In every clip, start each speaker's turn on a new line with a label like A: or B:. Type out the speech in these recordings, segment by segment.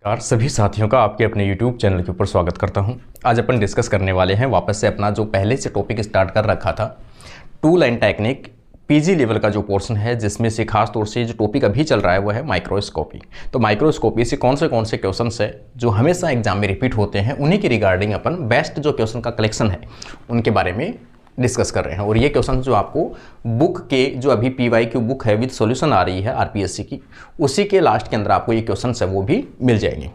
A: यार सभी साथियों का आपके अपने YouTube चैनल के ऊपर स्वागत करता हूं। आज अपन डिस्कस करने वाले हैं वापस से अपना जो पहले से टॉपिक स्टार्ट कर रखा था, tool and technique PG level का जो पोर्शन है, जिसमें से खास तौर से जो टॉपिक अभी चल रहा है वो है माइक्रोस्कोपी। तो माइक्रोस्कोपी से कौन से क्वेश्चंस है जो हमेशा एग्जाम में रिपीट होते हैं, उन्हीं के रिगार्डिंग अपन बेस्ट जो क्वेश्चन का कलेक्शन है उनके बारे में डिस्कस कर रहे हैं। और ये क्वेश्चन जो आपको बुक के जो अभी PYQ बुक है विद सॉल्यूशन आ रही है RPSC की, उसी के लास्ट के अंदर आपको ये क्वेश्चन है वो भी मिल जाएंगे।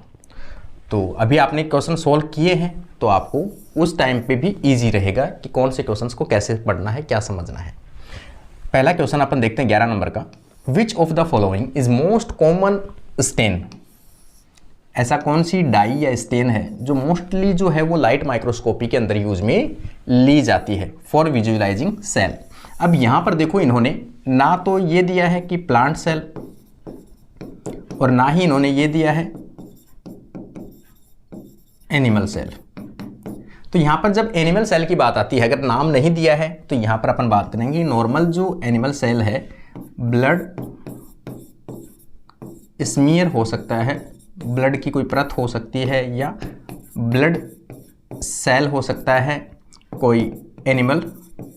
A: तो अभी आपने क्वेश्चन सॉल्व किए हैं तो आपको उस टाइम पे भी इजी रहेगा कि कौन से क्वेश्चंस को कैसे पढ़ना है, क्या समझना है। पहला क्वेश्चन अपन देखते हैं 11 नंबर का। Which of the following is most common stain? ऐसा कौन सी डाई या स्टेन है जो मोस्टली जो है वो लाइट माइक्रोस्कोपी के अंदर यूज में ली जाती है फॉर विजुअलाइजिंग सेल। अब यहां पर देखो, इन्होंने ना तो ये दिया है कि प्लांट सेल और ना ही इन्होंने ये दिया है एनिमल सेल। तो यहां पर जब एनिमल सेल की बात आती है, अगर नाम नहीं दिया है तो यहां पर अपन बात करेंगे नॉर्मल जो एनिमल सेल है, ब्लड स्मीयर हो सकता है, ब्लड की कोई परत हो सकती है, या ब्लड सेल हो सकता है, कोई एनिमल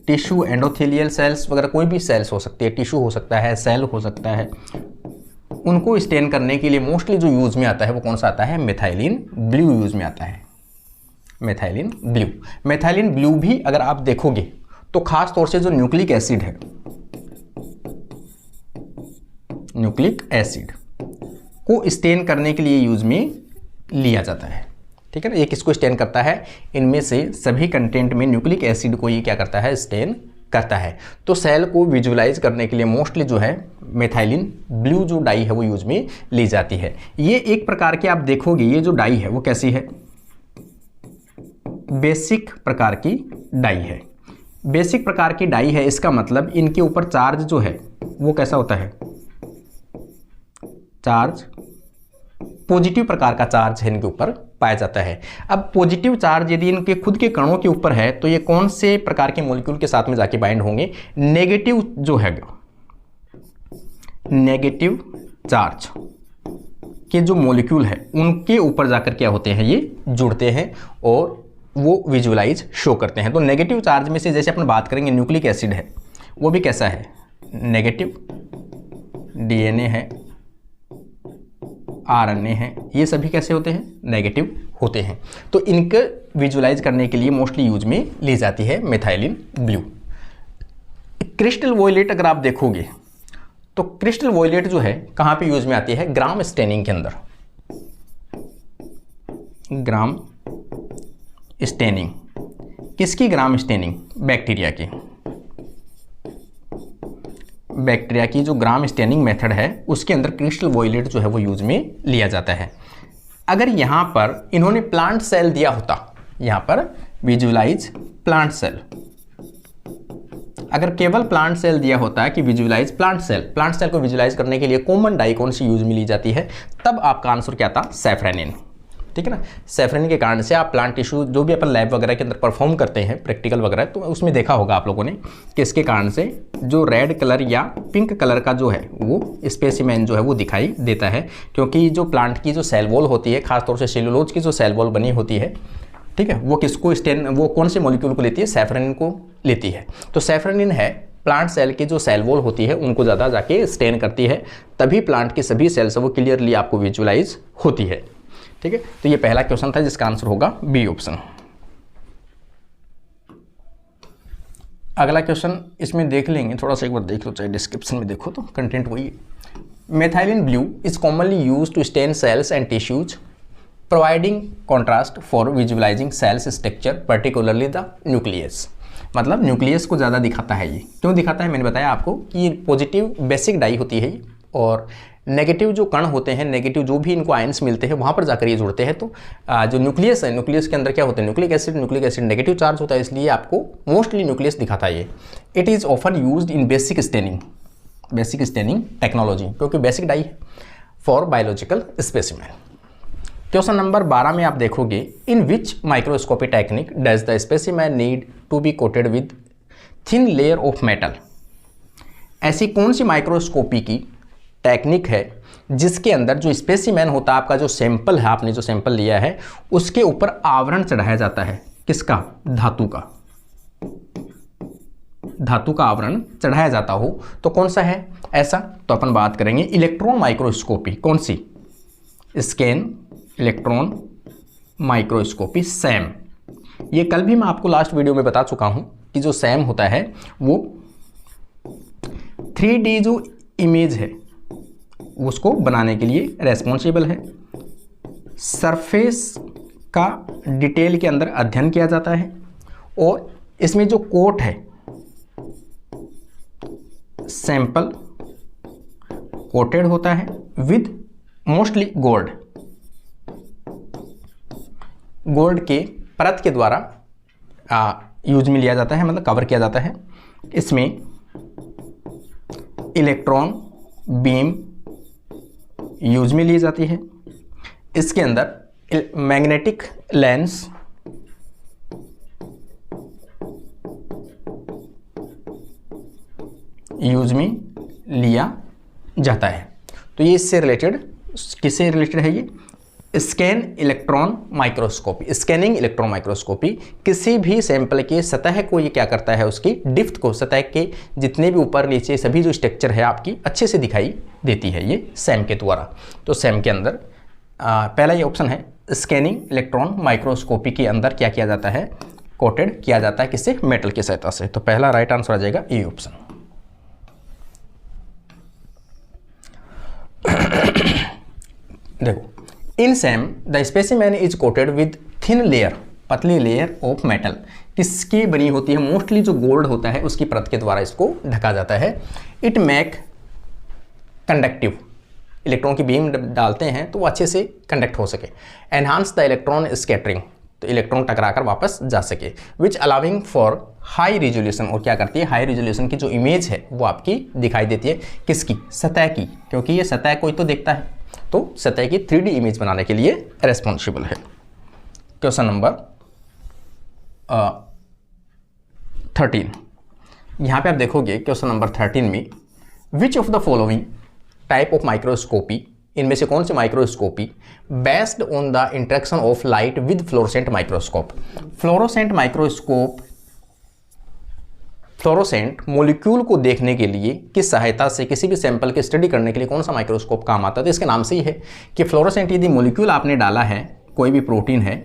A: टिश्यू एंडोथेलियल सेल्स वगैरह कोई भी सेल्स हो सकती है, टिश्यू हो सकता है, सेल हो सकता है। उनको स्टेन करने के लिए मोस्टली जो यूज में आता है वो कौन सा आता है? मेथाइलिन ब्लू यूज में आता है। Methylene blue. मेथाइलिन ब्लू भी अगर आप देखोगे तो खास तौर से जो न्यूक्लिक एसिड है, न्यूक्लिक एसिड को स्टेन करने के लिए यूज में लिया जाता है। ठीक है ना, ये किसको स्टेन करता है? इनमें से सभी कंटेंट में न्यूक्लिक एसिड को ये क्या करता है? स्टेन करता है। तो सेल को विजुअलाइज करने के लिए मोस्टली जो है मेथाइलिन ब्लू जो डाई है वो यूज में ली जाती है। ये एक प्रकार के आप देखोगे, ये जो डाई है वो कैसी है? बेसिक प्रकार की डाई है। बेसिक प्रकार की डाई है, इसका मतलब इनके ऊपर चार्ज जो है वो कैसा होता है? चार्ज पॉजिटिव प्रकार का चार्ज है इनके ऊपर पाया जाता है। अब पॉजिटिव चार्ज यदि इनके खुद के कणों के ऊपर है तो ये कौन से प्रकार के मॉलिक्यूल के साथ में जाके बाइंड होंगे? नेगेटिव जो है, नेगेटिव चार्ज के जो मॉलिक्यूल है उनके ऊपर जाकर क्या होते हैं? ये जुड़ते हैं और वो विजुअलाइज शो करते हैं। तो नेगेटिव चार्ज में से जैसे अपन बात करेंगे न्यूक्लिक एसिड है, वो भी कैसा है? नेगेटिव। DNA है, RNA है, ये सभी कैसे होते हैं? नेगेटिव होते हैं। तो इनके विजुअलाइज करने के लिए मोस्टली यूज में ली जाती है मेथाइलिन ब्लू। क्रिस्टल वॉयलेट अगर आप देखोगे तो क्रिस्टल वॉयलेट जो है कहाँ पे यूज में आती है? ग्राम स्टेनिंग के अंदर। ग्राम स्टेनिंग किसकी? ग्राम स्टेनिंग बैक्टीरिया की। बैक्टीरिया की जो ग्राम स्टेनिंग मेथड है उसके अंदर क्रिस्टल वॉयलेट जो है वो यूज में लिया जाता है। अगर यहाँ पर इन्होंने प्लांट सेल दिया होता, यहाँ पर विजुअलाइज प्लांट सेल, अगर केवल प्लांट सेल दिया होता कि विजुअलाइज प्लांट सेल को विजुअलाइज करने के लिए कॉमन डाई कौन सी यूज में ली जाती है, तब आपका आंसर क्या था? सैफ्रेनिन। ठीक है ना, सैफ्रेनिन के कारण से आप प्लांट टिश्यू जो भी अपन लैब वगैरह के अंदर परफॉर्म करते हैं प्रैक्टिकल वगैरह, तो उसमें देखा होगा आप लोगों ने कि इसके कारण से जो रेड कलर या पिंक कलर का जो है वो स्पेसिमेन जो है वो दिखाई देता है, क्योंकि जो प्लांट की जो सेल वॉल होती है, खासतौर से सेलुलोज की जो सेल वॉल बनी होती है, ठीक है, वो किसको स्टेन, वो कौन से मॉलिक्यूल को लेती है? सैफ्रेनिन को लेती है। तो सैफ्रेनिन है प्लांट सेल की जो सेल वॉल होती है उनको ज़्यादा जाके स्टेन करती है, तभी प्लांट की सभी सेल्स वो क्लियरली आपको विजुअलाइज होती है। ठीक है, तो ये पहला क्वेश्चन था जिसका आंसर होगा बी ऑप्शन। अगला क्वेश्चन इसमें देख लेंगे, थोड़ा सा एक बार देख लो, चाहे डिस्क्रिप्शन में देखो तो कंटेंट वही है। Methylene blue is commonly use to stain cells and tissues providing contrast for visualising cells structure particularly the nucleus. मतलब न्यूक्लियस को ज़्यादा दिखाता है। ये क्यों दिखाता है? मैंने बताया आपको कि ये पॉजिटिव बेसिक डाई होती है और नेगेटिव जो कण होते हैं, नेगेटिव जो भी इनको आयंस मिलते हैं वहाँ पर जाकर ये जुड़ते हैं। तो जो न्यूक्लियस है, न्यूक्लियस के अंदर क्या होता है? न्यूक्लिक एसिड नेगेटिव चार्ज होता है, इसलिए आपको मोस्टली न्यूक्लियस दिखाता है ये। It is often used in basic staining technology, क्योंकि बेसिक डाई है for biological specimen. Question number 12 में आप देखोगे, in which microscopy technique does the specimen need to be coated with thin layer of metal? ऐसी कौन सी microscopy की technique है जिसके अंदर जो स्पेसिमेन होता है, आपका जो सैंपल है, आपने जो सैंपल लिया है उसके ऊपर आवरण चढ़ाया जाता है। किसका? धातु का। धातु का आवरण चढ़ाया जाता हो तो कौन सा है ऐसा? तो अपन बात करेंगे इलेक्ट्रॉन माइक्रोस्कोपी। कौन सी? Scan electron microscopy, SEM. ये कल भी मैं आपको लास्ट वीडियो में बता चुका हूं कि जो सैम होता है वो 3D जो इमेज है उसको बनाने के लिए रेस्पॉन्सिबल है। सरफेस का डिटेल के अंदर अध्ययन किया जाता है और इसमें जो कोट है सैंपल कोटेड होता है विद मोस्टली गोल्ड। गोल्ड के परत के द्वारा यूज में लिया जाता है, मतलब कवर किया जाता है। इसमें इलेक्ट्रॉन बीम यूज में ली जाती है। इसके अंदर मैग्नेटिक लेंस यूज में लिया जाता है। तो ये इससे रिलेटेड, किससे रिलेटेड है ये? Scan electron microscopy. Scanning electron microscopy किसी भी सैंपल के सतह को ये क्या करता है, उसकी डिप्थ को, सतह के जितने भी ऊपर नीचे सभी जो स्ट्रक्चर है आपकी अच्छे से दिखाई देती है ये सैम के द्वारा। तो सैम के अंदर पहला ये ऑप्शन है, स्कैनिंग इलेक्ट्रॉन माइक्रोस्कोपी के अंदर क्या किया जाता है? कोटेड किया जाता है। किससे? मेटल की सहायता से। तो पहला राइट आंसर आ जाएगा ए ऑप्शन। देखो, in SEM the specimen is coated with thin layer, पतली लेयर ऑफ मेटल। किसकी बनी होती है? मोस्टली जो गोल्ड होता है उसकी परत के द्वारा इसको ढका जाता है। इट मेक कंडक्टिव, इलेक्ट्रॉन की बीम डालते हैं तो वो अच्छे से कंडक्ट हो सके। एनहांस द इलेक्ट्रॉन स्कैटरिंग, तो इलेक्ट्रॉन टकराकर वापस जा सके। विच अलाउिंग फॉर हाई रिजोल्यूशन, और क्या करती है? हाई रिजोल्यूशन की जो इमेज है वो आपकी दिखाई देती है। किसकी? सतह की, क्योंकि ये सतह कोई तो देखता है, तो सतह की 3D इमेज बनाने के लिए रेस्पॉन्सिबल है। क्वेश्चन नंबर 13, यहाँ पे आप देखोगे क्वेश्चन नंबर 13 में, which of the following type of microscopy, इनमें से कौन सी microscopy based on the interaction of light with fluorescent microscope. Fluorescent microscope fluorescent molecule को देखने के लिए किस सहायता से, किसी भी सैंपल की स्टडी करने के लिए कौन सा माइक्रोस्कोप काम आता है? तो इसके नाम से ही है कि फ्लोरोसेंट, यदि मॉलिक्यूल आपने डाला है, कोई भी प्रोटीन है,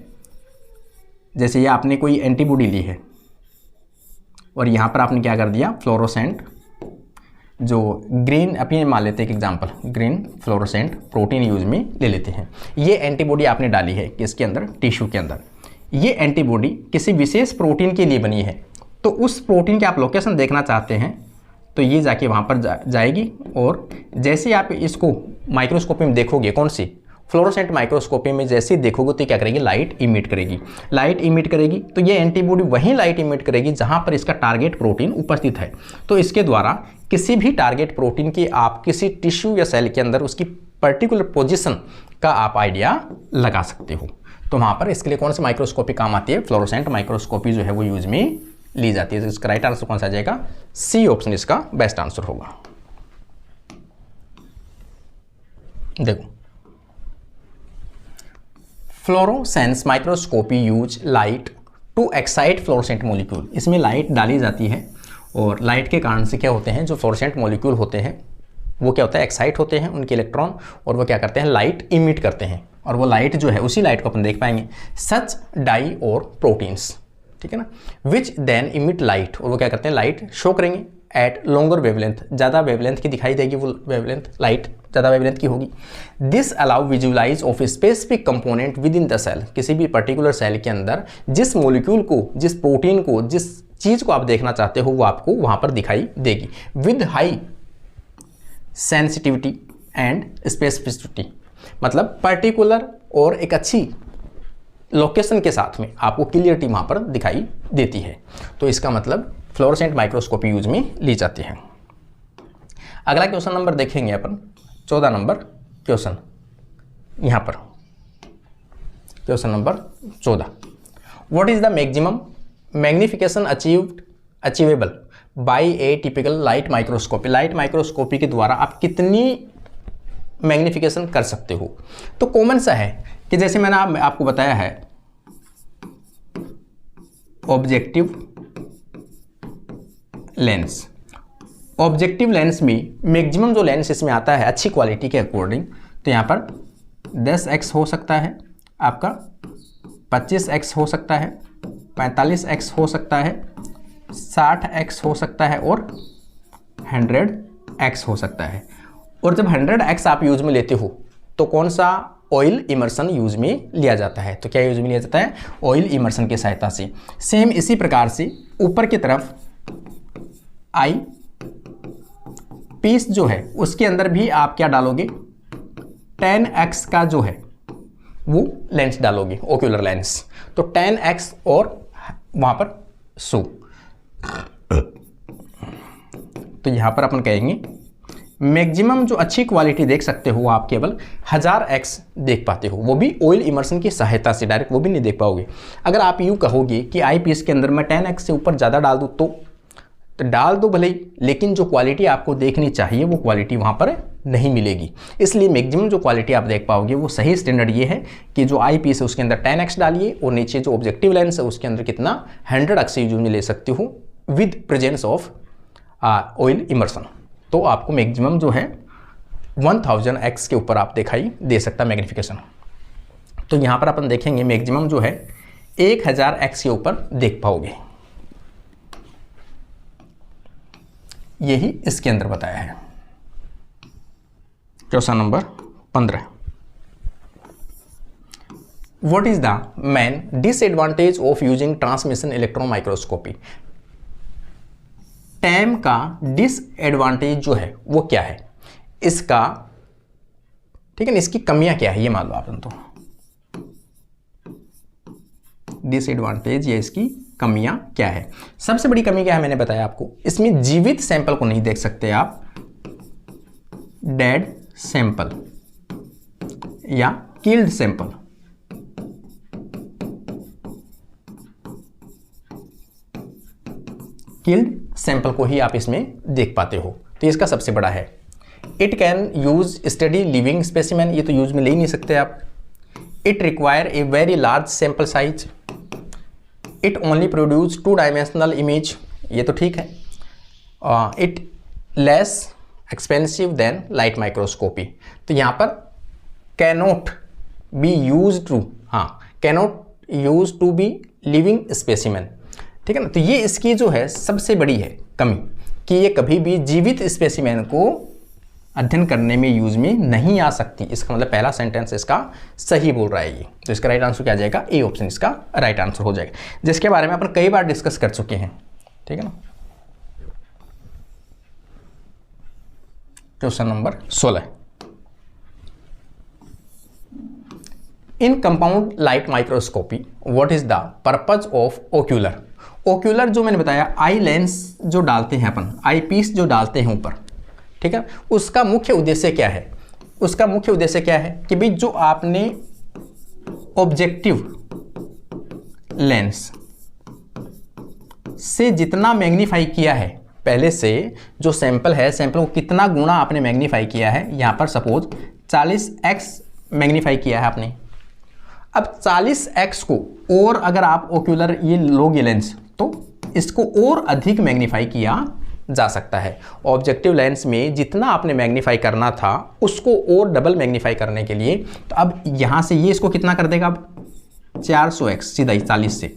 A: जैसे ये आपने कोई एंटीबॉडी ली है और यहाँ पर आपने क्या कर दिया? फ्लोरोसेंट जो ग्रीन, अपनी मान लेते हैं एक example, green fluorescent protein use में ले लेते हैं। ये एंटीबॉडी आपने डाली है किसके अंदर? टिश्यू के अंदर। ये एंटीबॉडी किसी विशेष प्रोटीन के लिए बनी है, तो उस प्रोटीन के आप लोकेशन देखना चाहते हैं तो ये जाके वहाँ पर जाएगी, और जैसे आप इसको माइक्रोस्कोपी में देखोगे, कौन सी? फ्लोरोसेंट माइक्रोस्कोपी में जैसे ही देखोगे तो क्या करेगी? लाइट इमिट करेगी। लाइट इमिट करेगी तो ये एंटीबॉडी वहीं लाइट इमिट करेगी जहाँ पर इसका टारगेट प्रोटीन उपस्थित है। तो इसके द्वारा किसी भी टारगेट प्रोटीन की आप किसी टिश्यू या सेल के अंदर उसकी पर्टिकुलर पोजिशन का आप आइडिया लगा सकते हो। तो वहाँ पर इसके लिए कौन सी माइक्रोस्कोपी काम आती है? फ्लोरोसेंट माइक्रोस्कोपी जो है वो यूज में ली जाती है। तो इसका राइट आंसर कौन सा आ जाएगा? सी ऑप्शन इसका बेस्ट आंसर होगा। देखो, fluorescence microscopy use light to excite fluorescent molecule. इसमें लाइट डाली जाती है और लाइट के कारण से क्या होते हैं? जो फ्लोरोसेंट मॉलिक्यूल होते हैं वो क्या होता है? एक्साइट होते हैं, उनके इलेक्ट्रॉन, और वो क्या करते हैं? लाइट इमिट करते हैं, और वो लाइट जो है उसी लाइट को अपन देख पाएंगे। सच डाई और प्रोटीन्स, ठीक है ना, विच देन इमिट लाइट, और वो क्या करते हैं? लाइट शो करेंगे एट लॉन्गर वेवलेंथ, ज़्यादा वेवलेंथ की दिखाई देगी वो वेवलेंथ, लाइट ज़्यादा वेवलेंथ की होगी। This allow visualise of a specific component with in the cell, किसी भी पर्टिकुलर सेल के अंदर जिस मॉलिक्यूल को, जिस प्रोटीन को, जिस चीज़ को आप देखना चाहते हो वो आपको वहाँ पर दिखाई देगी with high sensitivity and specificity, मतलब पर्टिकुलर और एक अच्छी लोकेशन के साथ में आपको क्लियरिटी वहाँ पर दिखाई देती है। तो इसका मतलब फ्लोरोसेंट माइक्रोस्कोपी यूज में ली जाती है। अगला क्वेश्चन नंबर देखेंगे अपन, 14 नंबर क्वेश्चन, यहाँ पर question number 14, what is the maximum magnification achievable by a typical light microscopy. Light microscopy के द्वारा आप कितनी मैग्नीफिकेशन कर सकते हो। तो कॉमन सा है कि जैसे मैंने आपको बताया है ऑब्जेक्टिव लेंस। ऑब्जेक्टिव लेंस में मैक्सिमम जो लेंस इसमें आता है अच्छी क्वालिटी के अकॉर्डिंग, तो यहाँ पर 10x हो सकता है आपका, 25x हो सकता है, 45x हो सकता है, 60x हो सकता है और 100x हो सकता है। और जब 100x आप यूज में लेते हो तो कौन सा ऑयल इमर्सन यूज में लिया जाता है? तो क्या यूज में लिया जाता है? ऑयल इमर्सन की सहायता से। सेम इसी प्रकार से ऊपर की तरफ आई पीस जो है उसके अंदर भी आप क्या डालोगे? 10x का जो है वो लेंस डालोगे, ओक्यूलर लेंस। तो 10x और वहां पर 100, तो यहां पर अपन कहेंगे मैक्सिमम जो अच्छी क्वालिटी देख सकते हो आप केवल 1000x देख पाते हो, वो भी ऑयल इमर्सन की सहायता से। डायरेक्ट वो भी नहीं देख पाओगे। अगर आप यूं कहोगे कि आई पीस के अंदर मैं 10x से ऊपर ज़्यादा डाल दूँ तो डाल दो भले ही, लेकिन जो क्वालिटी आपको देखनी चाहिए वो क्वालिटी वहाँ पर नहीं मिलेगी। इसलिए मैक्सिमम जो क्वालिटी आप देख पाओगे वो सही स्टैंडर्ड ये है कि जो आई पीस है उसके अंदर 10x डालिए और नीचे जो ऑब्जेक्टिव लेंस है उसके अंदर कितना 100x यूज में ले सकते हो with presence of oil immersion. तो आपको मैक्सिमम जो है 1000x के ऊपर आप दिखाई दे सकता मैग्नीफिकेशन। तो यहाँ पर अपन देखेंगे मैक्सिमम जो है 1000x के ऊपर देख पाओगे, यही इसके अंदर बताया है। Question number 15, what is the main disadvantage of using transmission electron microscopy? Time का डिसएडवांटेज जो है वो क्या है इसका, ठीक है ना, इसकी कमियां क्या है ये मान लो आप। तो डिसएडवांटेज या इसकी कमियां क्या है? सबसे बड़ी कमी क्या है मैंने बताया आपको, इसमें जीवित सैंपल को नहीं देख सकते आप, डेड सैंपल या किल्ड सैंपल। किल्ड सैंपल को ही आप इसमें देख पाते हो, तो इसका सबसे बड़ा है। It can use study living specimen, ये तो यूज में ले ही नहीं सकते आप। It require a very large sample size. It only produce 2 dimensional image, ये तो ठीक है। It less expensive than light microscopy, तो यहाँ पर कैनोट बी यूज टू, हाँ cannot use to be living specimen, ठीक है ना। तो ये इसकी जो है सबसे बड़ी है कमी कि ये कभी भी जीवित स्पेसिमेन को अध्ययन करने में यूज में नहीं आ सकती। इसका मतलब पहला सेंटेंस इसका सही बोल रहा है ये, तो इसका राइट आंसर क्या आ जाएगा? ए ऑप्शन इसका राइट आंसर हो जाएगा, जिसके बारे में अपन कई बार डिस्कस कर चुके हैं, ठीक है ना। Question number 16, in compound light microscopy what is the purpose of ocular? Ocular जो मैंने बताया आई लेंस जो डालते हैं अपन, आई पीस जो डालते हैं ऊपर, ठीक है, उसका मुख्य उद्देश्य क्या है? उसका मुख्य उद्देश्य क्या है कि भाई जो आपने ऑब्जेक्टिव लेंस से जितना मैग्नीफाई किया है, पहले से जो सैंपल है, सैंपल को कितना गुना आपने मैग्नीफाई किया है, यहाँ पर सपोज 40x मैग्नीफाई किया है आपने। अब 40x को और अगर आप ओक्यूलर ये लोगे लेंस तो इसको और अधिक मैग्नीफाई किया जा सकता है। ऑब्जेक्टिव लेंस में जितना आपने मैग्नीफाई करना था उसको और डबल मैग्नीफाई करने के लिए, तो अब यहाँ से ये इसको कितना कर देगा? अब 400x सीधा ही 40 से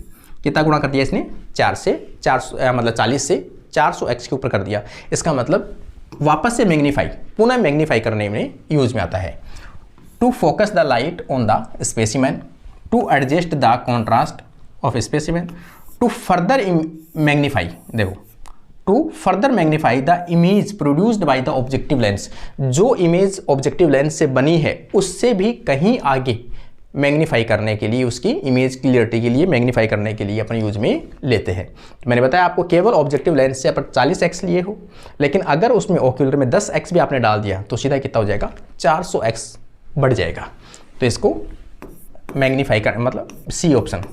A: कितना गुणा कर दिया इसने? 4 से 400 मतलब 40 से 400x के ऊपर कर दिया। इसका मतलब वापस से मैग्नीफाई, पुनः मैग्नीफाई करने में यूज में आता है। To focus the light on the specimen, to adjust the contrast of specimen, to further magnify, देखो to further magnify the image produced by the objective lens, जो इमेज ऑब्जेक्टिव लेंस से बनी है उससे भी कहीं आगे मैग्नीफाई करने के लिए, उसकी इमेज क्लियरिटी के लिए मैग्नीफाई करने के लिए अपन यूज में लेते हैं। मैंने बताया आपको केवल ऑब्जेक्टिव लेंस से अपन 40x लिए हो, लेकिन अगर उसमें ओक्यूलर में 10x भी आपने डाल दिया तो सीधा कितना हो जाएगा? 400x बढ़ जाएगा। तो इसको मैग्नीफाई कर मतलब सी ऑप्शन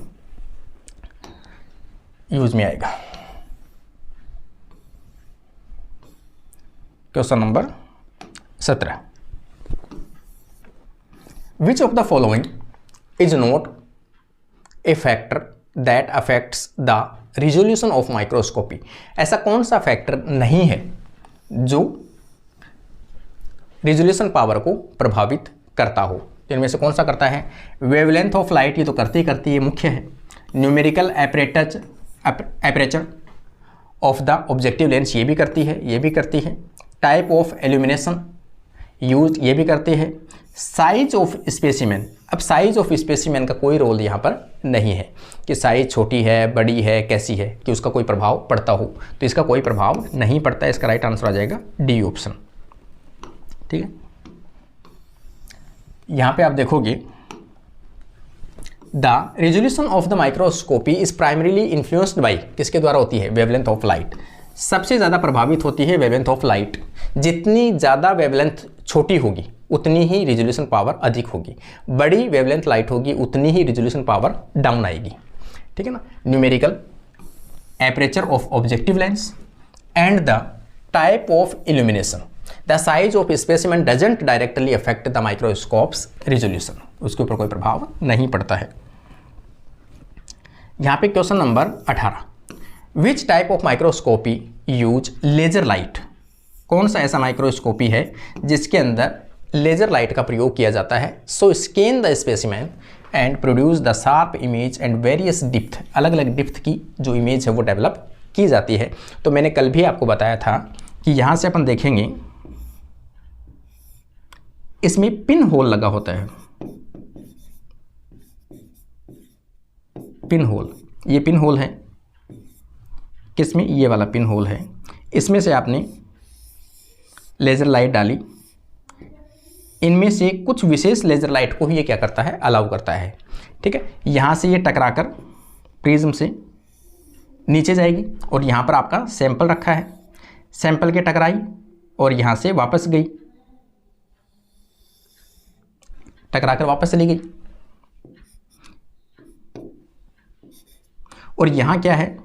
A: यूज में आएगा। Question number 17, which of the following is not a factor that affects the resolution of microscopy. ऐसा कौन सा फैक्टर नहीं है जो रिजोल्यूशन पावर को प्रभावित करता हो। इनमें से कौन सा करता है? वेवलेंथ ऑफ लाइट, ये तो करती है, मुख्य है। Numerical aperture of the objective lens, ये भी करती है, टाइप ऑफ एल्यूमिनेशन यूज, ये भी करती है। साइज ऑफ स्पेसिमेन, अब साइज ऑफ स्पेसिमेन का कोई रोल यहाँ पर नहीं है कि साइज छोटी है, बड़ी है, कैसी है, कि उसका कोई प्रभाव पड़ता हो, तो इसका कोई प्रभाव नहीं पड़ता है। इसका राइट आंसर आ जाएगा डी ऑप्शन। ठीक है, यहाँ पे आप देखोगे the resolution of the microscopy is primarily influenced by, किसके द्वारा होती है? Wavelength of light. सबसे ज़्यादा प्रभावित होती है वेवलेंथ ऑफ लाइट। जितनी ज़्यादा वेवलेंथ छोटी होगी उतनी ही रिजोल्यूशन पावर अधिक होगी, बड़ी वेवलेंथ लाइट होगी उतनी ही रिजोल्यूशन पावर डाउन आएगी। ठीक है ना। Numerical aperture of objective lens and the type of illumination, the size of specimen doesn't directly affect the microscope's resolution, उसके ऊपर कोई प्रभाव नहीं पड़ता है। यहाँ पे question number 18, which type of microscopy use laser light. कौन सा ऐसा माइक्रोस्कोपी है जिसके अंदर लेजर लाइट का प्रयोग किया जाता है? So scan the specimen and produce the sharp image and various depth, अलग अलग डिप्थ की जो इमेज है वो डेवलप की जाती है। तो मैंने कल भी आपको बताया था कि यहाँ से अपन देखेंगे इसमें पिन होल लगा होता है, पिन होल, ये पिन होल है, किसमें? ये वाला पिन होल है। इसमें से आपने लेज़र लाइट डाली, इनमें से कुछ विशेष लेज़र लाइट को ही ये क्या करता है? अलाउ करता है। ठीक है, यहाँ से ये टकराकर प्रिज्म से नीचे जाएगी और यहाँ पर आपका सैंपल रखा है, सैंपल के टकराई और यहाँ से वापस गई, टकराकर वापस चली गई। और यहाँ क्या है,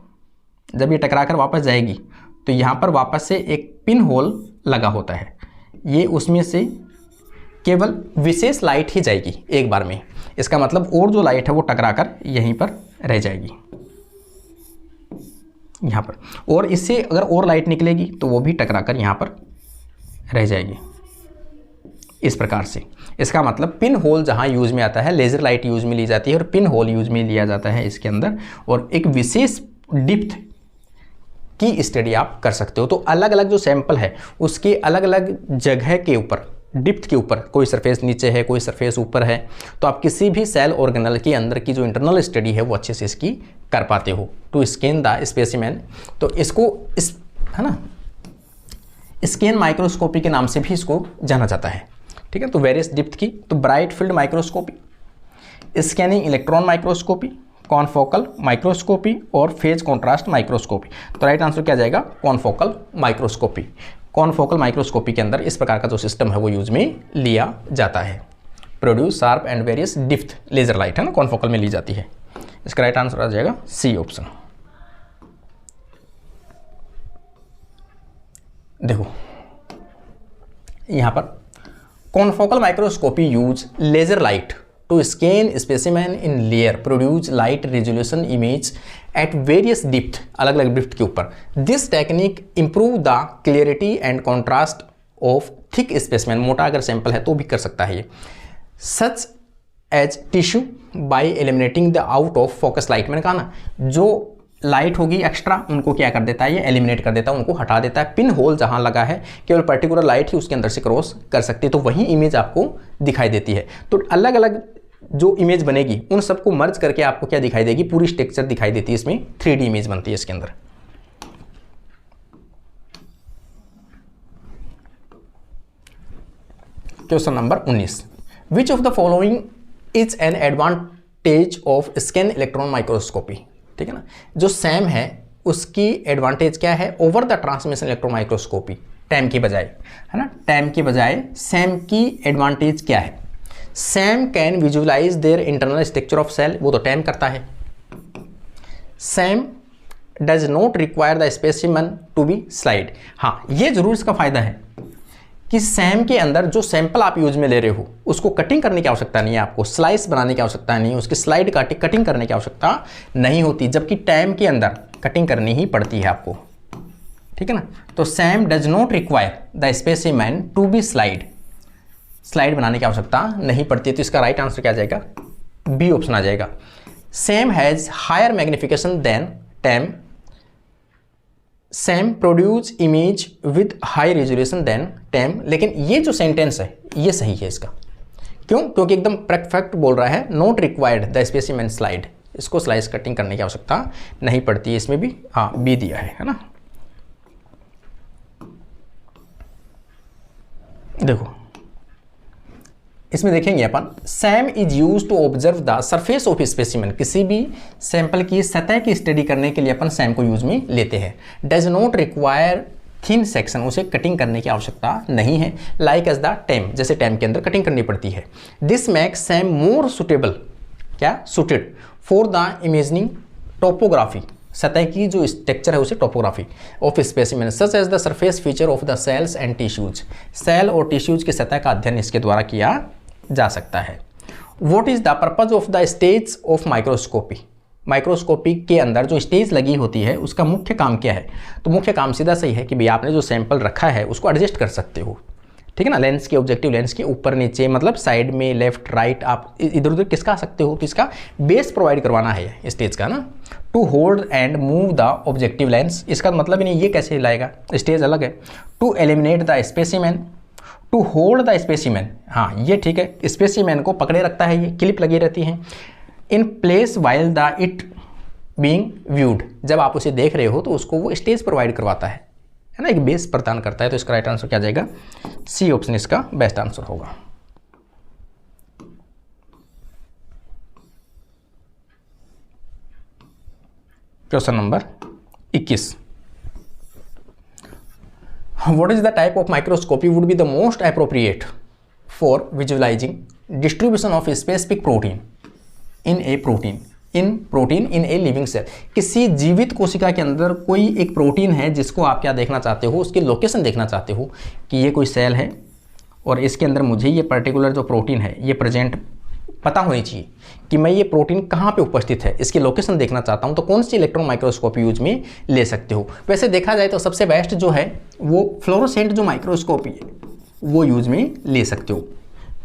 A: जब ये टकराकर वापस जाएगी तो यहाँ पर वापस से एक पिन होल लगा होता है, ये उसमें से केवल विशेष लाइट ही जाएगी एक बार में। इसका मतलब और जो लाइट है वो टकराकर यहीं पर रह जाएगी, यहाँ पर, और इससे अगर और लाइट निकलेगी तो वो भी टकराकर यहाँ पर रह जाएगी, इस प्रकार से। इसका मतलब पिन होल जहाँ यूज़ में आता है, लेज़र लाइट यूज़ में ली जाती है और पिन होल यूज़ में लिया जाता है इसके अंदर, और एक विशेष डिप्थ की स्टडी आप कर सकते हो। तो अलग अलग जो सैंपल है उसके अलग अलग जगह के ऊपर, डिप्थ के ऊपर, कोई सरफेस नीचे है, कोई सरफेस ऊपर है, तो आप किसी भी सेल ऑर्गेनल के अंदर की जो इंटरनल स्टडी है वो अच्छे से इसकी कर पाते हो। टू स्कैन द स्पेसिमेन, तो इसको है ना, स्कैन माइक्रोस्कोपी के नाम से भी इसको जाना जाता है। ठीक है, तो वेरियस डिप्थ की, तो bright field microscopy, scanning electron microscopy, confocal microscopy और फेज कॉन्ट्रास्ट माइक्रोस्कोपी। तो राइट आंसर क्या जाएगा? कॉनफोकल माइक्रोस्कोपी। कॉनफोकल माइक्रोस्कोपी के अंदर इस प्रकार का जो सिस्टम है वो यूज में लिया जाता है। Produce sharp and various depth laser light है ना, कॉनफोकल में ली जाती है। इसका राइट आंसर आ जाएगा सी ऑप्शन। देखो यहाँ पर confocal microscopy use laser light to scan specimen in layer produce light resolution image at various depth, अलग अलग डिप्थ के ऊपर। This technique improve the clarity and contrast of thick specimen, मोटा अगर सैंपल है तो भी कर सकता है ये। Such as tissue by eliminating the out of focus light, मैंने कहा ना जो लाइट होगी एक्स्ट्रा उनको क्या कर देता है ये? एलिमिनेट कर देता है, उनको हटा देता है। पिन होल जहां लगा है केवल पर्टिकुलर लाइट ही उसके अंदर से क्रॉस कर सकती है, तो वही इमेज आपको दिखाई देती है। तो अलग अलग जो इमेज बनेगी उन सबको मर्ज करके आपको क्या दिखाई देगी? पूरी स्ट्रक्चर दिखाई देती है, इसमें 3D इमेज बनती है इसके अंदर। Question number 19, which of the following is an advantage of scan electron microscopy. ठीक है ना, जो सैम है उसकी एडवांटेज क्या है over the transmission electron microscopy? Time की बजाय, है ना, टैम की बजाय सैम की एडवांटेज क्या है? SEM can visualise their internal structure of cell, वो तो टैम करता है। SEM does not require the specimen to be slide, हाँ ये जरूर इसका फायदा है कि सैम के अंदर जो सैंपल आप यूज में ले रहे हो उसको कटिंग करने की आवश्यकता नहीं है, आपको स्लाइस बनाने की आवश्यकता नहीं है, उसकी स्लाइड कटिंग करने की आवश्यकता नहीं होती, जबकि टैम के अंदर कटिंग करनी ही पड़ती है आपको, ठीक है ना। तो SEM does not require the specimen to be slide बनाने की आवश्यकता नहीं पड़ती है। तो इसका राइट आंसर क्या आ जाएगा, बी ऑप्शन आ जाएगा। SEM has higher magnification than TEM, SEM produce image with high resolution than TEM. लेकिन ये जो सेंटेंस है ये सही है इसका, क्यों? क्योंकि एकदम परफेक्ट बोल रहा है, not required the specimen slide, इसको स्लाइस कटिंग करने की आवश्यकता नहीं पड़ती है। इसमें भी हाँ बी दिया है ना। देखो इसमें देखेंगे अपन, SEM is use to observe the surface of specimen, किसी भी सैंपल की सतह की स्टडी करने के लिए अपन सैम को यूज में लेते हैं। Does not require thin section, उसे कटिंग करने की आवश्यकता नहीं है। लाइक एज द टैम, जैसे टैम के अंदर कटिंग करनी पड़ती है। This makes SEM more suitable, क्या suited for the imaging topography, सतह की जो स्ट्रक्चर है उसे topography of specimen such as the surface feature of the cells and tissues, cell और टिश्यूज की सतह का अध्ययन इसके द्वारा किया जा सकता है। What is the purpose of the stage of microscopy, microscopy के अंदर जो स्टेज लगी होती है उसका मुख्य काम क्या है? तो मुख्य काम सीधा सही है कि भाई आपने जो सैंपल रखा है उसको एडजस्ट कर सकते हो, ठीक है ना। लेंस के, ऑब्जेक्टिव लेंस के ऊपर नीचे, मतलब साइड में, लेफ्ट राइट, आप इधर उधर किसका आ सकते हो। तो इसका बेस प्रोवाइड करवाना है स्टेज का ना। To hold and move the objective lens, इसका मतलब ही नहीं ये कैसे हिलाएगा, स्टेज अलग है। To eliminate the specimen, to hold the specimen, हाँ ये ठीक है, स्पेसिमेन को पकड़े रखता है, ये क्लिप लगी रहती है। In place while the it being viewed, जब आप उसे देख रहे हो तो उसको वो स्टेज प्रोवाइड करवाता है ना, एक बेस प्रदान करता है। तो इसका राइट आंसर क्या जाएगा, सी ऑप्शन इसका बेस्ट आंसर होगा। Question number 21, what is the type of microscopy would be the most appropriate for visualising distribution of specific protein in a protein in a living cell. किसी जीवित कोशिका के अंदर कोई एक प्रोटीन है जिसको आप क्या देखना चाहते हो, उसकी लोकेशन देखना चाहते हो कि ये कोई सेल है और इसके अंदर मुझे ये पर्टिकुलर जो प्रोटीन है ये प्रेजेंट पता होनी चाहिए कि मैं ये प्रोटीन कहाँ पे उपस्थित है, इसकी लोकेशन देखना चाहता हूँ। तो कौन सी इलेक्ट्रॉन माइक्रोस्कोपी यूज में ले सकते हो? वैसे देखा जाए तो सबसे बेस्ट जो है वो फ्लोरोसेंट जो माइक्रोस्कोपी है वो यूज में ले सकते हो।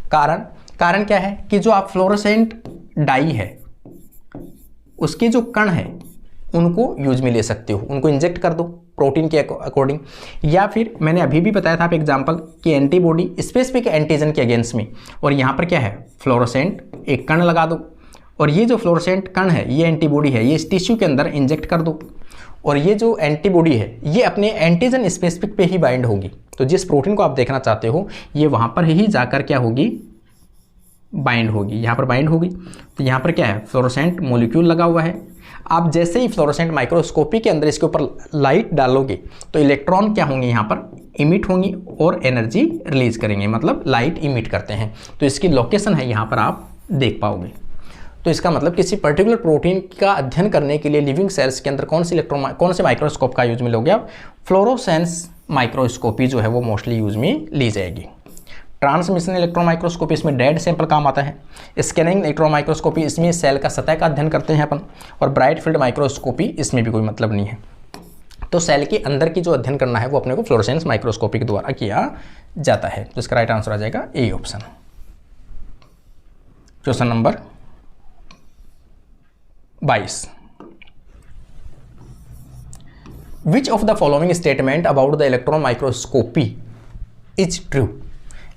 A: कारण क्या है कि जो आप फ्लोरोसेंट डाई है उसके जो कण हैं उनको यूज में ले सकते हो, उनको इंजेक्ट कर दो प्रोटीन के अकॉर्डिंग। या फिर मैंने अभी भी बताया था आप एग्जांपल कि एंटीबॉडी स्पेसिफिक एंटीजन के अगेंस्ट में, और यहाँ पर क्या है फ्लोरोसेंट एक कण लगा दो और ये जो फ्लोरोसेंट कण है ये एंटीबॉडी है, ये इस टिश्यू के अंदर इंजेक्ट कर दो और ये जो एंटीबॉडी है ये अपने एंटीजन स्पेसिफिक पे ही बाइंड होगी। तो जिस प्रोटीन को आप देखना चाहते हो ये वहाँ पर ही जाकर क्या होगी, बाइंड होगी, यहाँ पर बाइंड होगी। तो यहाँ पर क्या है फ्लोरोसेंट मॉलिक्यूल लगा हुआ है। आप जैसे ही फ्लोरोसेंट माइक्रोस्कोपी के अंदर इसके ऊपर लाइट डालोगे तो इलेक्ट्रॉन क्या होंगे, यहाँ पर इमिट होंगी और एनर्जी रिलीज करेंगे, मतलब लाइट इमिट करते हैं। तो इसकी लोकेशन है यहाँ पर आप देख पाओगे। तो इसका मतलब किसी पर्टिकुलर प्रोटीन का अध्ययन करने के लिए लिविंग सेल्स के अंदर कौन से माइक्रोस्कोप का यूज में लोगे आप, फ्लोरोसेंस माइक्रोस्कोपी जो है वो मोस्टली यूज में ली जाएगी। ट्रांसमिशन इलेक्ट्रॉन माइक्रोस्कोपी इसमें डेड सैंपल काम आता है। स्कैनिंग इलेक्ट्रॉन माइक्रोस्कोपी इसमें सेल का सतह का अध्ययन करते हैं अपन। और ब्राइट फील्ड माइक्रोस्कोपी इसमें भी कोई मतलब नहीं है। तो सेल के अंदर की जो अध्ययन करना है वो अपने को फ्लोरोसेंस माइक्रोस्कोपी के द्वारा किया जाता है। तो इसका राइट आंसर आ जाएगा A option. Question number 22, which of the following statement about the electron microscopy is true.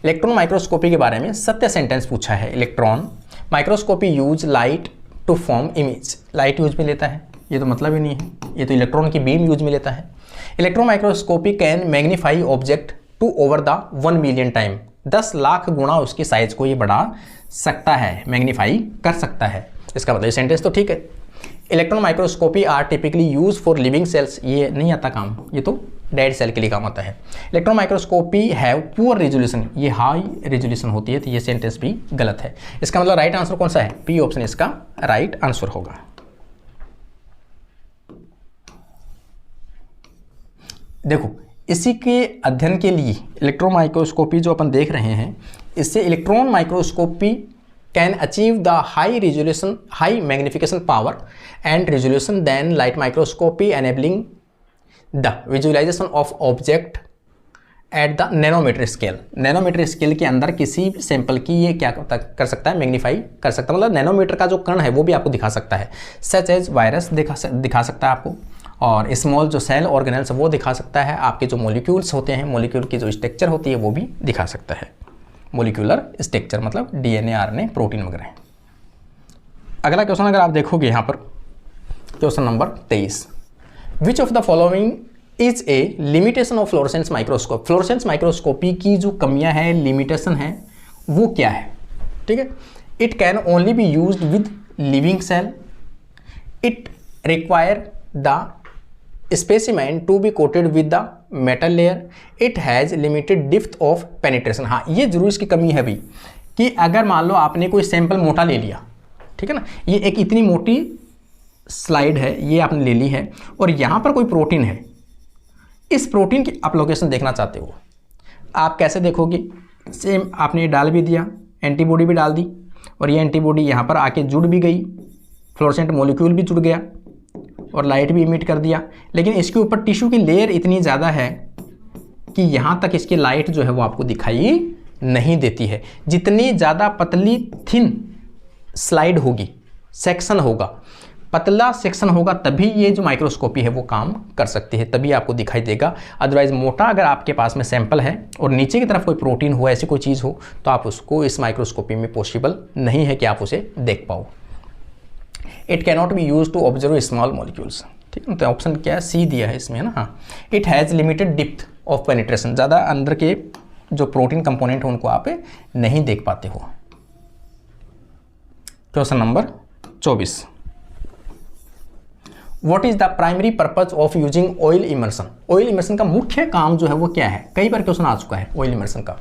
A: Electron microscopy के बारे में सत्य सेंटेंस पूछा है। Electron microscopy use light to form image, light use में लेता है, ये तो मतलब ही नहीं है, ये तो इलेक्ट्रॉन की बीम यूज में लेता है। Electron microscopy can magnify object to over the 1 million time, 10 lakh गुणा उसकी साइज को ये बढ़ा सकता है, मैग्नीफाई कर सकता है। इसका मतलब सेंटेंस तो ठीक है। Electron microscopy are typically use for living cells, ये नहीं आता काम, ये तो डेड सेल के लिए काम आता है। Electron microscopy have poor resolution, ये हाई रेजोल्यूशन होती है, तो ये सेंटेंस भी गलत है। इसका मतलब राइट आंसर कौन सा है, पी ऑप्शन इसका राइट आंसर होगा। देखो इसी के अध्ययन के लिए इलेक्ट्रॉन माइक्रोस्कोपी जो अपन देख रहे हैं, इससे electron microscopy can achieve the high resolution, high magnification power and resolution than light microscopy, enabling the visualisation of object at the nanometer scale. Nanometer scale के अंदर किसी सैंपल की ये क्या कर सकता है, मैग्नीफाई कर सकता है, मतलब नैनोमीटर का जो कण है वो भी आपको दिखा सकता है। सच एज वायरस दिखा सकता है आपको, और स्मॉल जो सेल ऑर्गेनेल्स वो दिखा सकता है। आपके जो मॉलिक्यूल्स होते हैं, मॉलिक्यूल की जो स्ट्रक्चर होती है वो भी दिखा सकता है। मॉलिक्यूलर स्ट्रक्चर मतलब डीएनए, आरएनए, प्रोटीन वगैरह। अगला क्वेश्चन अगर आप देखोगे यहाँ पर, question number 23, which of the following is a limitation of fluorescence microscope. Fluorescence microscopy की जो कमियां हैं, लिमिटेशन है, वो क्या है? ठीक है, it can only be used with living cell, it require the specimen to be coated with the metal layer, it has limited depth of penetration. हाँ, ये जरूर इसकी कमी है भी, कि अगर मान लो आपने कोई सैंपल मोटा ले लिया, ठीक है ना, ये एक इतनी मोटी स्लाइड है, ये आपने ले ली है, और यहाँ पर कोई प्रोटीन है, इस प्रोटीन की आप लोकेशन देखना चाहते हो, आप कैसे देखोगे? सेम आपने डाल भी दिया, एंटीबॉडी भी डाल दी, और ये एंटीबॉडी यहाँ पर आके जुड़ भी गई, फ्लोरेसेंट मॉलिक्यूल भी जुड़ गया और लाइट भी इमिट कर दिया, लेकिन इसके ऊपर टिश्यू की लेयर इतनी ज़्यादा है कि यहाँ तक इसकी लाइट जो है वो आपको दिखाई नहीं देती है। जितनी ज़्यादा पतली थिन स्लाइड होगी, सेक्शन होगा, पतला सेक्शन होगा, तभी ये जो माइक्रोस्कोपी है वो काम कर सकती है, तभी आपको दिखाई देगा। अदरवाइज मोटा अगर आपके पास में सैंपल है और नीचे की तरफ कोई प्रोटीन हो, ऐसी कोई चीज़ हो, तो आप उसको इस माइक्रोस्कोपी में पॉसिबल नहीं है कि आप उसे देख पाओ। It cannot be use to observe small molecules. ठीक है, तो ऑप्शन क्या है? सी दिया है इसमें, है ना। हाँ, it has limited depth of penetration, ज़्यादा अंदर के जो प्रोटीन कंपोनेंट है उनको आप नहीं देख पाते हो। Question number 24, what is the primary purpose of using oil immersion. Oil immersion का मुख्य काम जो है वो क्या है? कई बार क्वेश्चन आ चुका है ऑयल इमर्सन का।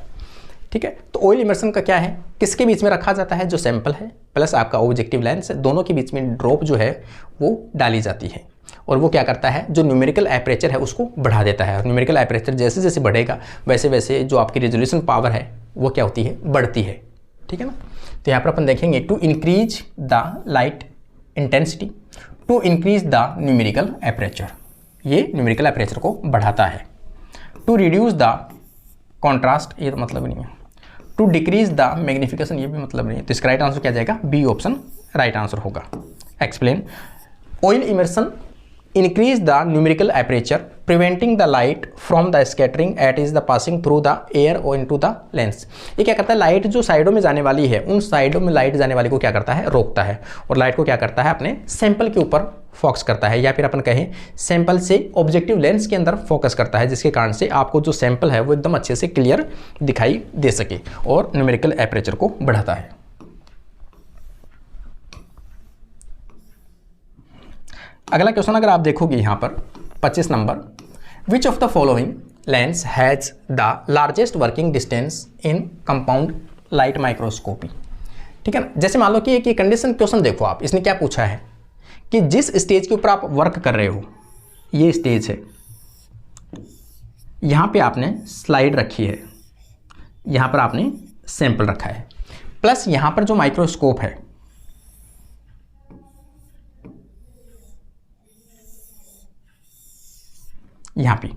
A: ठीक है, तो ऑयल इमर्सन का क्या है? किसके बीच में रखा जाता है? जो सैंपल है प्लस आपका ऑब्जेक्टिव लेंस है, दोनों के बीच में ड्रॉप जो है वो डाली जाती है, और वो क्या करता है, जो न्यूमेरिकल एपरेचर है उसको बढ़ा देता है। और न्यूमेरिकल एपरेचर जैसे जैसे बढ़ेगा वैसे वैसे जो आपकी रेजोल्यूशन पावर है वो क्या होती है? बढ़ती है। ठीक है ना। तो यहाँ पर अपन देखेंगे to increase the light intensity, to increase the numerical aperture, ये न्यूमेरिकल एपरेचर को बढ़ाता है। टू रिड्यूस द कॉन्ट्रास्ट, ये तो मतलब नहीं है। टू डिक्रीज द मैग्निफिकेशन, ये भी मतलब नहीं है। तो इसका राइट आंसर क्या जाएगा? बी ऑप्शन राइट आंसर होगा। Explain, oil immersion increase the numerical aperture preventing the light from the scattering at is the passing through the air or into the lens। ये क्या करता है? लाइट जो साइडों में जाने वाली है उन साइडों में लाइट जाने वाली को क्या करता है? रोकता है, और लाइट को क्या करता है? अपने सैंपल के ऊपर फोकस करता है, या फिर अपन कहें सैंपल से ऑब्जेक्टिव लेंस के अंदर फोकस करता है, जिसके कारण से आपको जो सैंपल है वो एकदम अच्छे से क्लियर दिखाई दे सके और न्यूमेरिकल एपरेचर को बढ़ाता है। अगला क्वेश्चन अगर आप देखोगे यहाँ पर 25 number, which of the following lens has the largest working distance in compound light microscopy. ठीक है ना। जैसे मान लो कि एक कंडीशन क्वेश्चन देखो आप, इसने क्या पूछा है कि जिस स्टेज के ऊपर आप वर्क कर रहे हो, ये स्टेज है, यहाँ पे आपने स्लाइड रखी है, यहाँ पर आपने सैंपल रखा है, प्लस यहाँ पर जो माइक्रोस्कोप है यहाँ पे,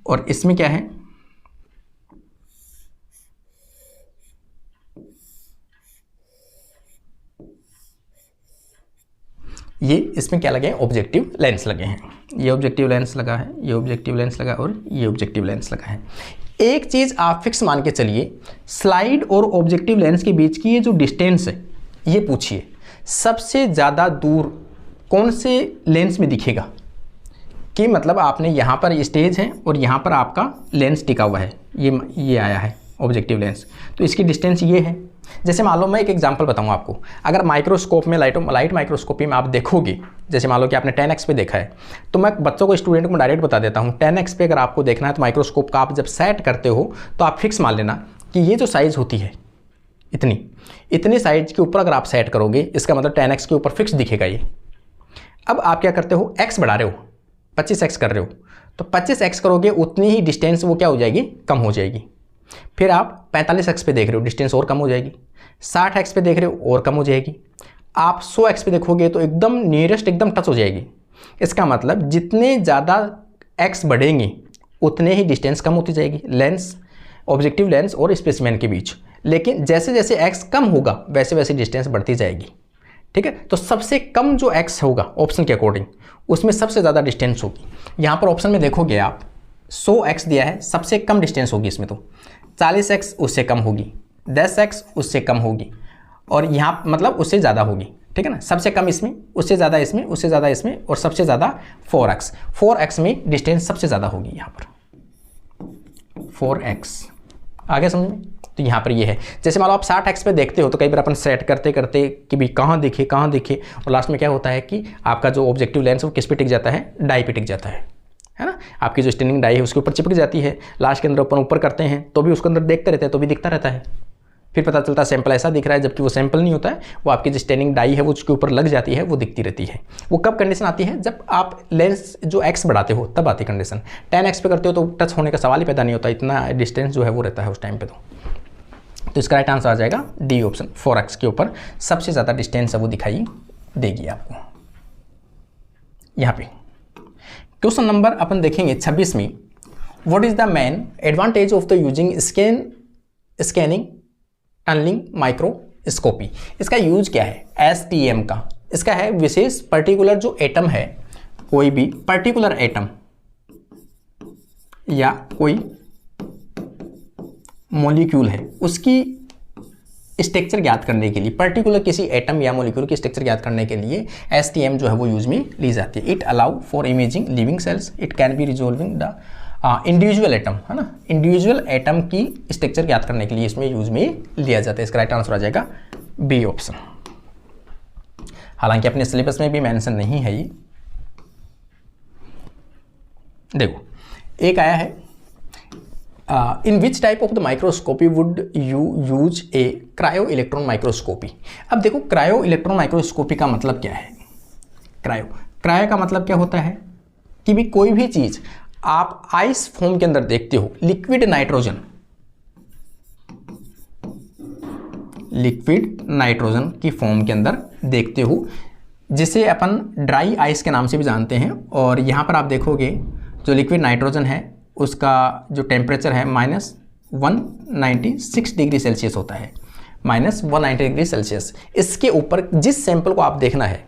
A: और इसमें क्या है? ये इसमें क्या लगे हैं? ऑब्जेक्टिव लेंस लगे हैं। ये ऑब्जेक्टिव लेंस लगा है, ये ऑब्जेक्टिव लेंस लगा और ये ऑब्जेक्टिव लेंस लगा है। एक चीज़ आप फिक्स मान के चलिए, स्लाइड और ऑब्जेक्टिव लेंस के बीच की ये जो डिस्टेंस है, ये पूछिए सबसे ज़्यादा दूर कौन से लेंस में दिखेगा? कि मतलब आपने यहाँ पर स्टेज है और यहाँ पर आपका लेंस टिका हुआ है, ये आया है ऑब्जेक्टिव लेंस, तो इसकी डिस्टेंस ये है। जैसे मान लो मैं एक एग्जांपल बताऊँ आपको, अगर माइक्रोस्कोप में लाइट माइक्रोस्कोपी में आप देखोगे, जैसे मान लो कि आपने 10x पे देखा है, तो मैं बच्चों को, स्टूडेंट को डायरेक्ट बता देता हूँ, 10x पे अगर आपको देखना है तो माइक्रोस्कोप का आप जब सेट करते हो तो आप फिक्स मान लेना कि ये जो साइज़ होती है इतनी साइज के ऊपर अगर आप सेट करोगे, इसका मतलब 10x के ऊपर फिक्स दिखेगा ये। अब आप क्या करते हो? x बढ़ा रहे हो, 25x कर रहे हो, तो 25x करोगे उतनी ही डिस्टेंस वो क्या हो जाएगी, कम हो जाएगी। फिर आप 45x पे देख रहे हो, डिस्टेंस और कम हो जाएगी। 60x पे देख रहे हो और कम हो जाएगी। आप 100x पे देखोगे तो एकदम नियरेस्ट, एकदम टच हो जाएगी। इसका मतलब जितने ज़्यादा x बढ़ेंगे उतने ही डिस्टेंस कम होती जाएगी, लेंस, ऑब्जेक्टिव लेंस और स्पेसिमेन के बीच। लेकिन जैसे जैसे x कम होगा वैसे वैसे डिस्टेंस बढ़ती जाएगी। ठीक है, तो सबसे कम जो x होगा ऑप्शन के अकॉर्डिंग उसमें सबसे ज़्यादा डिस्टेंस होगी। यहाँ पर ऑप्शन में देखोगे आप 100x दिया है, सबसे कम डिस्टेंस होगी इसमें। तो 40x उससे कम होगी, 10x उससे कम होगी और यहाँ मतलब उससे ज़्यादा होगी। ठीक है ना, सबसे कम इसमें, उससे ज़्यादा इसमें, उससे ज़्यादा इसमें और सबसे ज़्यादा 4x में डिस्टेंस सबसे ज़्यादा होगी। यहाँ पर 4x आगे समझ में। तो यहाँ पर ये है, जैसे मान लो आप 60x पे देखते हो तो कई बार अपन सेट करते करते कि भी कहाँ दिखे और लास्ट में क्या होता है कि आपका जो ऑब्जेक्टिव लेंस वो किस पे टिक जाता है, डाई पे टिक जाता है ना। आपकी जो स्टैंडिंग डाई है उसके ऊपर चिपक जाती है। लास्ट के अंदर अपन ऊपर करते हैं तो भी उसके अंदर देखते रहते हैं तो भी दिखता रहता है। फिर पता चलता है सैंपल ऐसा दिख रहा है, जबकि वो सैंपल नहीं होता है, वो आपकी जो स्टैंडिंग डाई है वो उसके ऊपर लग जाती है, वो दिखती रहती है। वो कब कंडीशन आती है, जब आप लेंस जो x बढ़ाते हो तब आती है कंडीशन। 10x पे करते हो तो टच होने का सवाल ही पैदा नहीं होता, इतना डिस्टेंस जो है वो रहता है उस टाइम पे। तो इसका राइट आंसर आ जाएगा डी ऑप्शन, 4x के ऊपर सबसे ज़्यादा डिस्टेंस है वो दिखाई देगी आपको। यहाँ पे क्वेश्चन नंबर अपन देखेंगे 26 में, what is the main advantage of the using scanning tunneling microscopy. इसका यूज क्या है, STM का। इसका है विशेष पर्टिकुलर जो एटम है, कोई भी पर्टिकुलर एटम या कोई मॉलिक्यूल है उसकी स्ट्रक्चर ज्ञात करने के लिए, पर्टिकुलर किसी एटम या मॉलिक्यूल की स्ट्रक्चर ज्ञात करने के लिए STM जो है वो यूज में ली जाती है। It allow for imaging living cells, it can be resolving the individual atom, है ना। इंडिविजुअल एटम की स्ट्रक्चर ज्ञात करने के लिए इसमें यूज में लिया जाता है। इसका राइट आंसर आ जाएगा बी ऑप्शन। हालांकि अपने सिलेबस में भी मेंशन नहीं है ये। देखो एक आया है, in which type of the microscopy would you use a cryo electron microscopy. अब देखो क्रायो इलेक्ट्रॉन माइक्रोस्कोपी का मतलब क्या है। क्रायो का मतलब क्या होता है कि भी कोई भी चीज आप आइस फॉर्म के अंदर देखते हो, लिक्विड नाइट्रोजन की फॉर्म के अंदर देखते हो, जिसे अपन ड्राई आइस के नाम से भी जानते हैं। और यहाँ पर आप देखोगे जो लिक्विड नाइट्रोजन है उसका जो टेम्परेचर है -196 डिग्री सेल्सियस होता है, -190 डिग्री सेल्सियस। इसके ऊपर जिस सैंपल को आप देखना है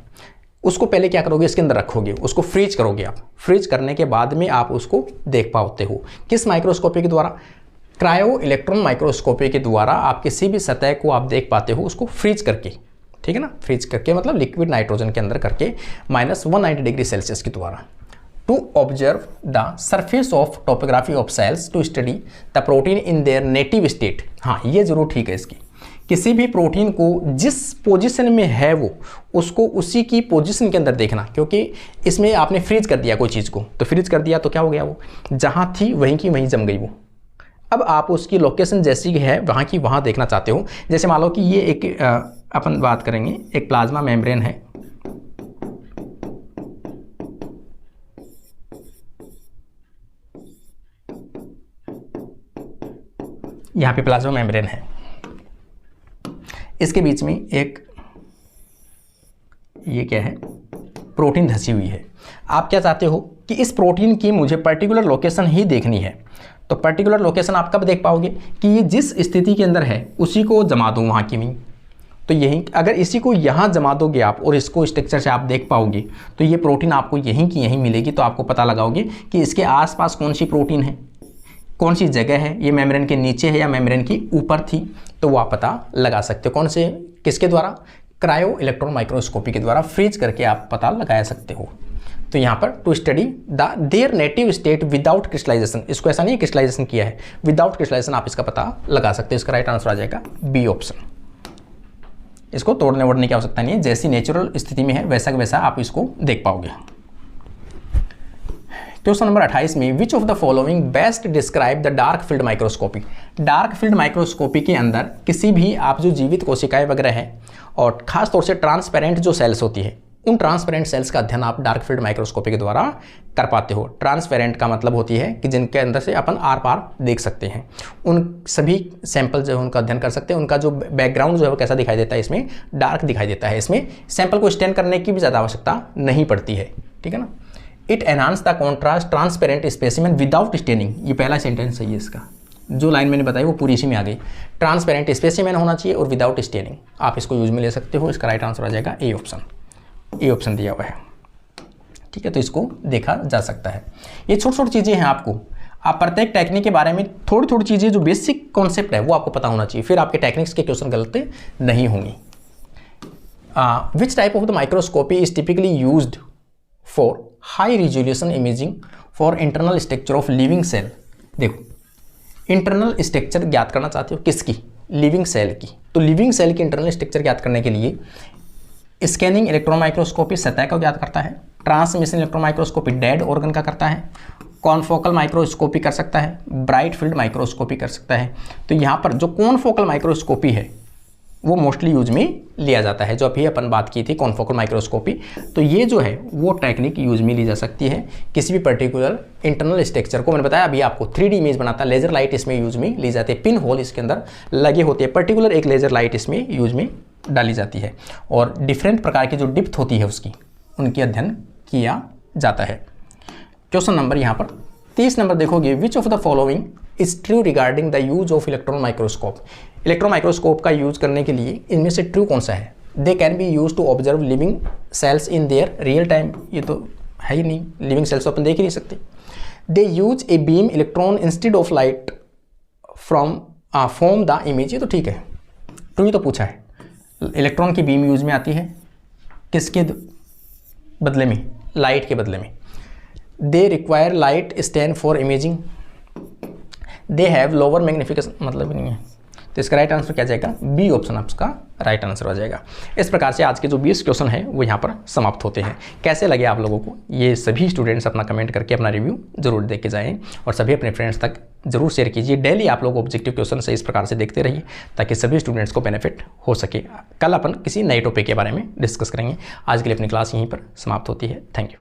A: उसको पहले क्या करोगे, इसके अंदर रखोगे, उसको फ्रीज करोगे आप। फ्रीज करने के बाद में आप उसको देख पाते हो किस माइक्रोस्कोपी के द्वारा, क्रायो इलेक्ट्रॉन माइक्रोस्कोपी के द्वारा आप किसी भी सतह को आप देख पाते हो उसको फ्रीज करके। ठीक है ना, फ्रीज करके मतलब लिक्विड नाइट्रोजन के अंदर करके -190 डिग्री सेल्सियस के द्वारा। To observe the surface of topography of cells to study the protein in their native state. हाँ ये जरूर ठीक है इसकी, किसी भी प्रोटीन को जिस पोजीशन में है वो उसको उसी की पोजीशन के अंदर देखना, क्योंकि इसमें आपने फ्रीज कर दिया कोई चीज़ को, तो फ्रीज कर दिया तो क्या हो गया, वो जहाँ थी वहीं की वहीं जम गई वो। अब आप उसकी लोकेशन जैसी है वहाँ की वहाँ देखना चाहते हो। जैसे मान लो कि ये एक अपन बात करेंगे, एक प्लाज्मा मेम्ब्रेन है, यहाँ पे प्लाज्मा मेम्ब्रेन है, इसके बीच में एक ये क्या है, प्रोटीन धसी हुई है। आप क्या चाहते हो कि इस प्रोटीन की मुझे पर्टिकुलर लोकेशन ही देखनी है, तो पर्टिकुलर लोकेशन आप कब देख पाओगे कि ये जिस स्थिति के अंदर है उसी को जमा दो वहाँ की वहीं। तो यहीं अगर इसी को यहाँ जमा दोगे आप और इसको स्ट्रक्चर से आप देख पाओगे तो ये प्रोटीन आपको यहीं की यहीं मिलेगी। तो आपको पता लगाओगे कि इसके आसपास कौन सी प्रोटीन है, कौन सी जगह है, ये मेम्ब्रेन के नीचे है या मेम्ब्रेन की ऊपर थी, तो वो आप पता लगा सकते हो। कौन से, किसके द्वारा, क्रायो इलेक्ट्रॉन माइक्रोस्कोपी के द्वारा फ्रीज करके आप पता लगा सकते हो। तो यहाँ पर to study the their native state without crystallisation, इसको ऐसा नहीं क्रिस्टलाइजेशन किया है, विदाउट क्रिस्टलाइजेशन आप इसका पता लगा सकते हो। इसका राइट आंसर आ जाएगा बी ऑप्शन। इसको तोड़ने वोड़ने की आवश्यकता नहीं है, जैसी नेचुरल स्थिति में है वैसा वैसा आप इसको देख पाओगे। क्वेश्चन नंबर 28 में which of the following best describe the dark field microscopy. Dark field microscopy के अंदर किसी भी आप जो जीवित कोशिकाएं वगैरह हैं और खास तौर से ट्रांसपेरेंट जो सेल्स होती है उन ट्रांसपेरेंट सेल्स का अध्ययन आप डार्क फील्ड माइक्रोस्कोपी के द्वारा कर पाते हो। ट्रांसपेरेंट का मतलब होती है कि जिनके अंदर से अपन आर पार देख सकते हैं, उन सभी सैंपल जो है उनका अध्ययन कर सकते हैं। उनका जो बैकग्राउंड जो है वो कैसा दिखाई देता है, इसमें डार्क दिखाई देता है। इसमें सैंपल को स्टैन करने की भी ज़्यादा आवश्यकता नहीं पड़ती है, ठीक है ना। It enhance the contrast transparent specimen without staining, ये पहला सेंटेंस है इसका, जो लाइन मैंने बताई वो पूरी इसी में आ गई। ट्रांसपेरेंट स्पेसिमेन होना चाहिए और विदाउट स्टेनिंग, आप इसको यूज में ले सकते हो। इसका राइट आंसर आ जाएगा ए ऑप्शन, ए ऑप्शन दिया हुआ है, ठीक है। तो इसको देखा जा सकता है। ये छोटी छोटी चीज़ें हैं, आपको आप प्रत्येक टेक्निक के बारे में थोड़ी थोड़ी चीज़ें जो बेसिक कॉन्सेप्ट है वो आपको पता होना चाहिए, फिर आपके टेक्निक्स के क्वेश्चन गलत नहीं होंगी। Which type of the microscopy is typically used for high resolution imaging for internal structure of living cell. देखो, इंटरनल स्ट्रक्चर ज्ञात करना चाहते हो किसकी, लिविंग सेल की। तो लिविंग सेल की इंटरनल स्ट्रक्चर ज्ञात करने के लिए स्कैनिंग इलेक्ट्रॉन माइक्रोस्कोपी सतह को ज्ञात करता है, transmission electron microscopy dead organ का करता है, कॉनफोकल माइक्रोस्कोपी कर सकता है, ब्राइट फील्ड माइक्रोस्कोपी कर सकता है। तो यहाँ पर जो कॉनफोकल माइक्रोस्कोपी है वो मोस्टली यूज में लिया जाता है, जो अभी अपन बात की थी कॉनफोकल माइक्रोस्कोपी। तो ये जो है वो टेक्निक यूज में ली जा सकती है किसी भी पर्टिकुलर इंटरनल स्ट्रक्चर को। मैंने बताया अभी आपको 3D इमेज बनाता है, लेजर लाइट इसमें यूज में ली जाती है, पिन होल इसके अंदर लगे होते हैं, पर्टिकुलर एक लेजर लाइट इसमें यूज में डाली जाती है और डिफरेंट प्रकार की जो डिप्थ होती है उसकी, उनकी अध्ययन किया जाता है। क्वेश्चन नंबर यहाँ पर 30 नंबर देखोगे, which of the following is true regarding the use of electron microscope. Electron microscope का यूज करने के लिए इनमें से ट्रू कौन सा है। They can be use to observe living cells in their real time, ये तो है ही नहीं, लिविंग सेल्स तो अपन देख ही नहीं सकते। They use a beam electron instead of light from form the image, ये तो ठीक है, ट्रू ही तो पूछा है। इलेक्ट्रॉन की बीम यूज में आती है किसके बदले में, लाइट के बदले में। They require light stand for imaging, they have lower magnification, मतलब नहीं है। तो इसका राइट आंसर क्या जाएगा, बी ऑप्शन आपका राइट आंसर हो जाएगा। इस प्रकार से आज के जो 20 क्वेश्चन है वो यहाँ पर समाप्त होते हैं। कैसे लगे आप लोगों को, ये सभी स्टूडेंट्स अपना कमेंट करके अपना रिव्यू जरूर दे के जाएँ और सभी अपने फ्रेंड्स तक जरूर शेयर कीजिए। डेली आप लोग ऑब्जेक्टिव क्वेश्चन से इस प्रकार से देखते रहिए ताकि सभी स्टूडेंट्स को बेनिफिट हो सके। कल अपन किसी नए टॉपिक के बारे में डिस्कस करेंगे। आज के लिए अपनी क्लास यहीं पर समाप्त होती है। Thank you.